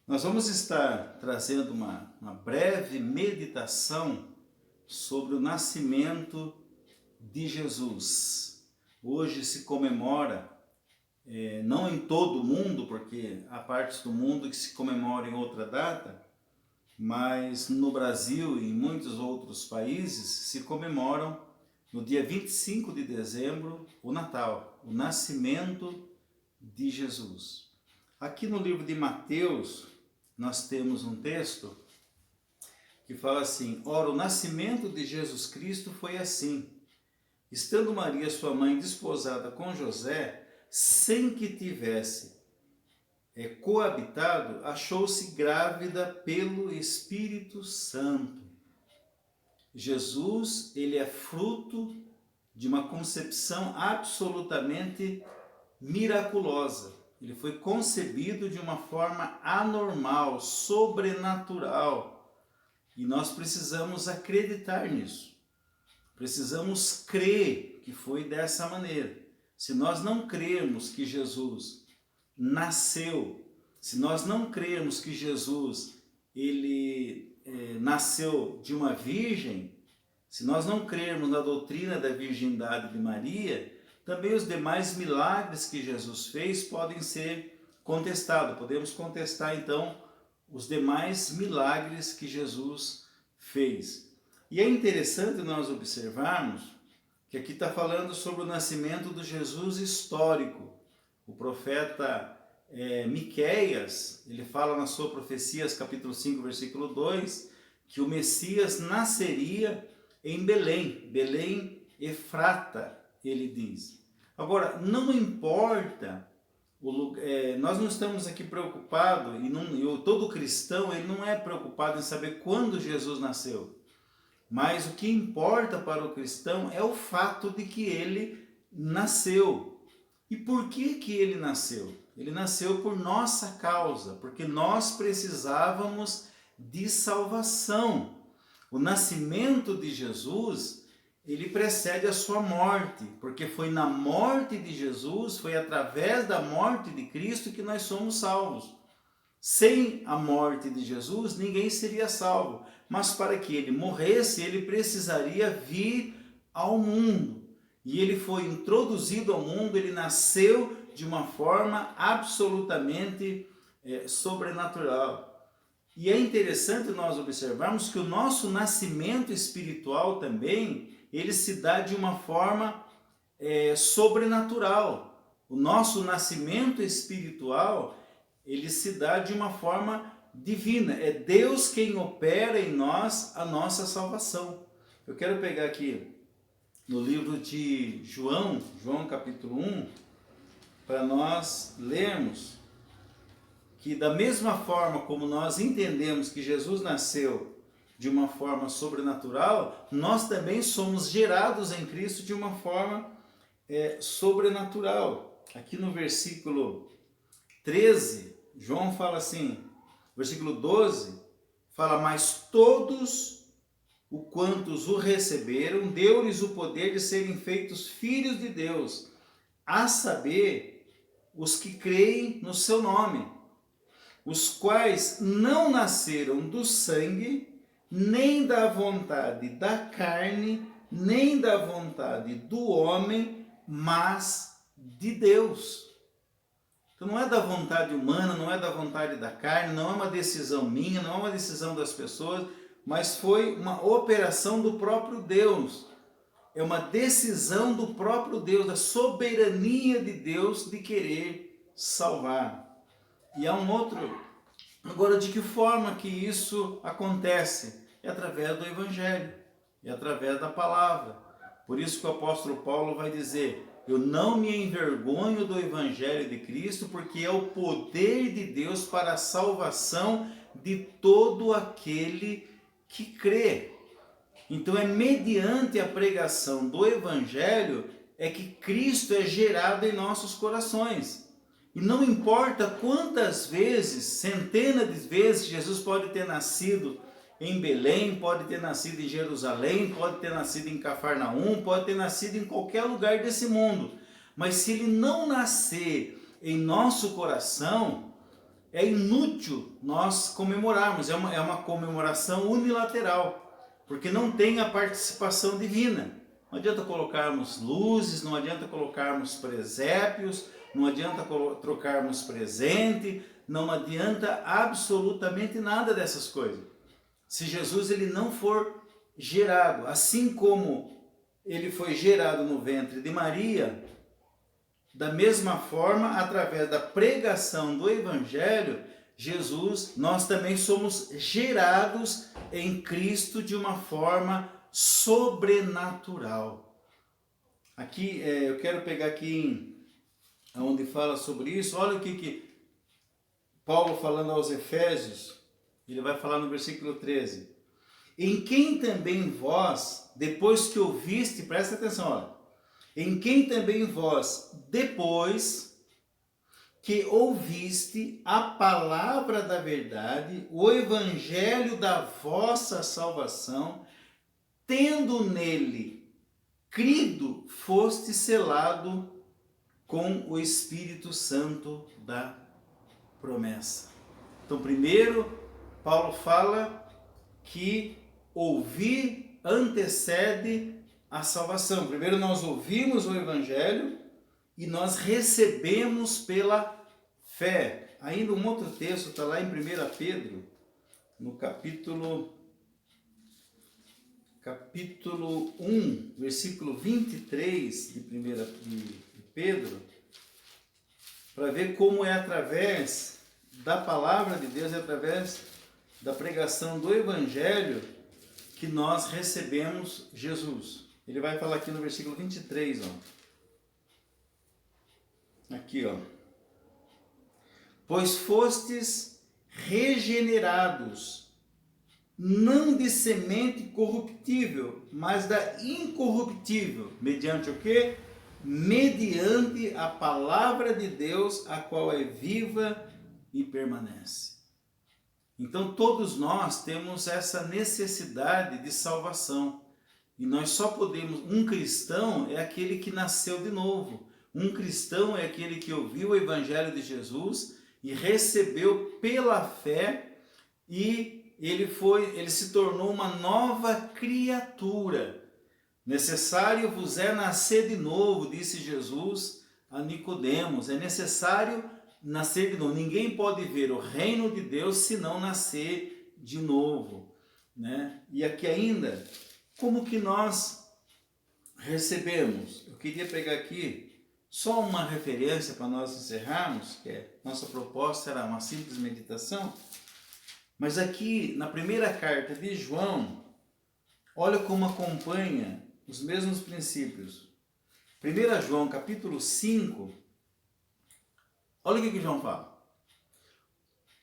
Nós vamos estar trazendo uma breve meditação sobre o nascimento de Jesus. Hoje se comemora, não em todo o mundo, porque há partes do mundo que se comemora em outra data, mas no Brasil e em muitos outros países se comemoram no dia 25 de dezembro o Natal, o nascimento de Jesus. Aqui no livro de Mateus, nós temos um texto que fala assim: ora, o nascimento de Jesus Cristo foi assim. Estando Maria, sua mãe, desposada com José, sem que tivesse coabitado, achou-se grávida pelo Espírito Santo. Jesus, ele é fruto de uma concepção absolutamente miraculosa. Ele foi concebido de uma forma anormal, sobrenatural. E nós precisamos acreditar nisso. Precisamos crer que foi dessa maneira. Se nós não crermos que Jesus nasceu, se nós não crermos que Jesus nasceu de uma virgem, se nós não crermos na doutrina da virgindade de Maria, também os demais milagres que Jesus fez podem ser contestados. Podemos contestar, então, os demais milagres que Jesus fez. E é interessante nós observarmos que aqui está falando sobre o nascimento do Jesus histórico. O profeta Miqueias, ele fala na sua profecias, capítulo 5, versículo 2, que o Messias nasceria em Belém, Belém Efrata, ele diz. Agora, não importa o lugar, nós não estamos aqui preocupados, todo cristão ele não é preocupado em saber quando Jesus nasceu, mas o que importa para o cristão é o fato de que ele nasceu. E por que ele nasceu? Ele nasceu por nossa causa, porque nós precisávamos de salvação. O nascimento de Jesus, ele precede a sua morte, porque foi na morte de Jesus, foi através da morte de Cristo que nós somos salvos. Sem a morte de Jesus, ninguém seria salvo, mas para que ele morresse, ele precisaria vir ao mundo. E ele foi introduzido ao mundo, ele nasceu de uma forma absolutamente sobrenatural. E é interessante nós observarmos que o nosso nascimento espiritual também, ele se dá de uma forma sobrenatural. O nosso nascimento espiritual, ele se dá de uma forma divina. É Deus quem opera em nós a nossa salvação. Eu quero pegar aqui no livro de João capítulo 1, para nós lermos que da mesma forma como nós entendemos que Jesus nasceu de uma forma sobrenatural, nós também somos gerados em Cristo de uma forma sobrenatural. Aqui no versículo 13, João fala assim, versículo 12, fala: mas todos o quantos o receberam, deu-lhes o poder de serem feitos filhos de Deus, a saber, os que creem no seu nome, os quais não nasceram do sangue, nem da vontade da carne, nem da vontade do homem, mas de Deus. Então não é da vontade humana, não é da vontade da carne, não é uma decisão minha, não é uma decisão das pessoas, mas foi uma operação do próprio Deus. É uma decisão do próprio Deus, da soberania de Deus de querer salvar. E há um outro. Agora, de que forma que isso acontece? É através do Evangelho, é através da palavra. Por isso que o apóstolo Paulo vai dizer: eu não me envergonho do Evangelho de Cristo, porque é o poder de Deus para a salvação de todo aquele que crê. Então é mediante a pregação do Evangelho é que Cristo é gerado em nossos corações. E não importa quantas vezes, centenas de vezes, Jesus pode ter nascido em Belém, pode ter nascido em Jerusalém, pode ter nascido em Cafarnaum, pode ter nascido em qualquer lugar desse mundo. Mas se ele não nascer em nosso coração, é inútil nós comemorarmos, é uma comemoração unilateral, porque não tem a participação divina. Não adianta colocarmos luzes, não adianta colocarmos presépios, não adianta trocarmos presente, não adianta absolutamente nada dessas coisas. Se Jesus ele não for gerado, assim como ele foi gerado no ventre de Maria, da mesma forma, através da pregação do Evangelho, Jesus, nós também somos gerados em Cristo de uma forma sobrenatural. Aqui, eu quero pegar aqui onde fala sobre isso. Olha o que Paulo falando aos Efésios, ele vai falar no versículo 13. Em quem também vós, depois que ouviste, presta atenção, olha. Em quem também vós, depois que ouviste a palavra da verdade, o evangelho da vossa salvação, tendo nele crido, foste selado com o Espírito Santo da promessa. Então, primeiro, Paulo fala que ouvir antecede a salvação. Primeiro nós ouvimos o Evangelho e nós recebemos pela fé. Ainda um outro texto está lá em 1 Pedro, no capítulo 1, versículo 23 de Pedro, para ver como é através da palavra de Deus, é através da pregação do Evangelho que nós recebemos Jesus. Ele vai falar aqui no versículo 23, ó. Aqui, ó. Pois fostes regenerados, não de semente corruptível, mas da incorruptível. Mediante o quê? Mediante a palavra de Deus, a qual é viva e permanece. Então todos nós temos essa necessidade de salvação. E nós só podemos, um cristão é aquele que nasceu de novo. Um cristão é aquele que ouviu o Evangelho de Jesus e recebeu pela fé e ele se tornou uma nova criatura. Necessário vos é nascer de novo, disse Jesus a Nicodemos. É necessário nascer de novo. Ninguém pode ver o reino de Deus se não nascer de novo, né? E aqui ainda, como que nós recebemos? Eu queria pegar aqui só uma referência para nós encerrarmos, que nossa proposta era uma simples meditação, mas aqui na primeira carta de João, olha como acompanha os mesmos princípios. 1 João capítulo 5, olha o que João fala.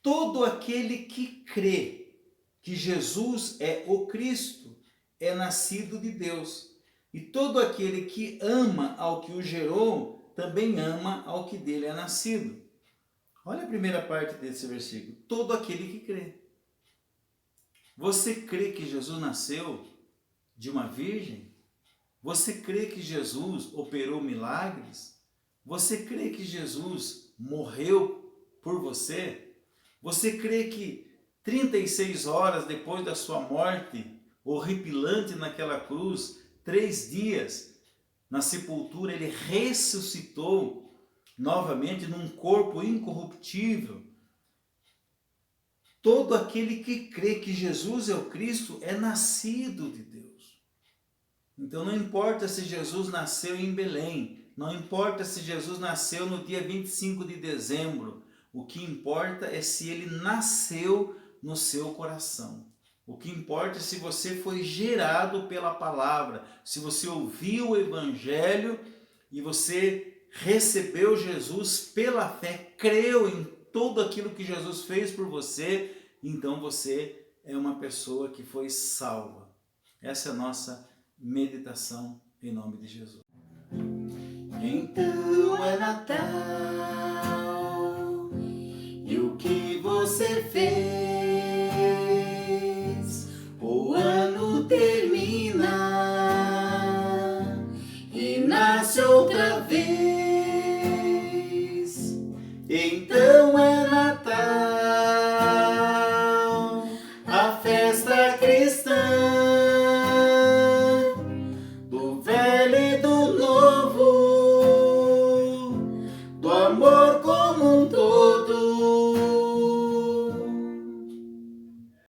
Todo aquele que crê que Jesus é o Cristo é nascido de Deus. E todo aquele que ama ao que o gerou, também ama ao que dele é nascido. Olha a primeira parte desse versículo. Todo aquele que crê. Você crê que Jesus nasceu de uma virgem? Você crê que Jesus operou milagres? Você crê que Jesus morreu por você? Você crê que 36 horas depois da sua morte, horripilante naquela cruz, 3 dias na sepultura, ele ressuscitou novamente num corpo incorruptível? Todo aquele que crê que Jesus é o Cristo é nascido de Deus. Então não importa se Jesus nasceu em Belém, não importa se Jesus nasceu no dia 25 de dezembro, o que importa é se ele nasceu no seu coração. O que importa é se você foi gerado pela palavra, se você ouviu o Evangelho e você recebeu Jesus pela fé, creu em tudo aquilo que Jesus fez por você, então você é uma pessoa que foi salva. Essa é a nossa meditação em nome de Jesus. Então é Natal, e o que você fez? O ano termina e nasce outra vez. Então é Natal. estão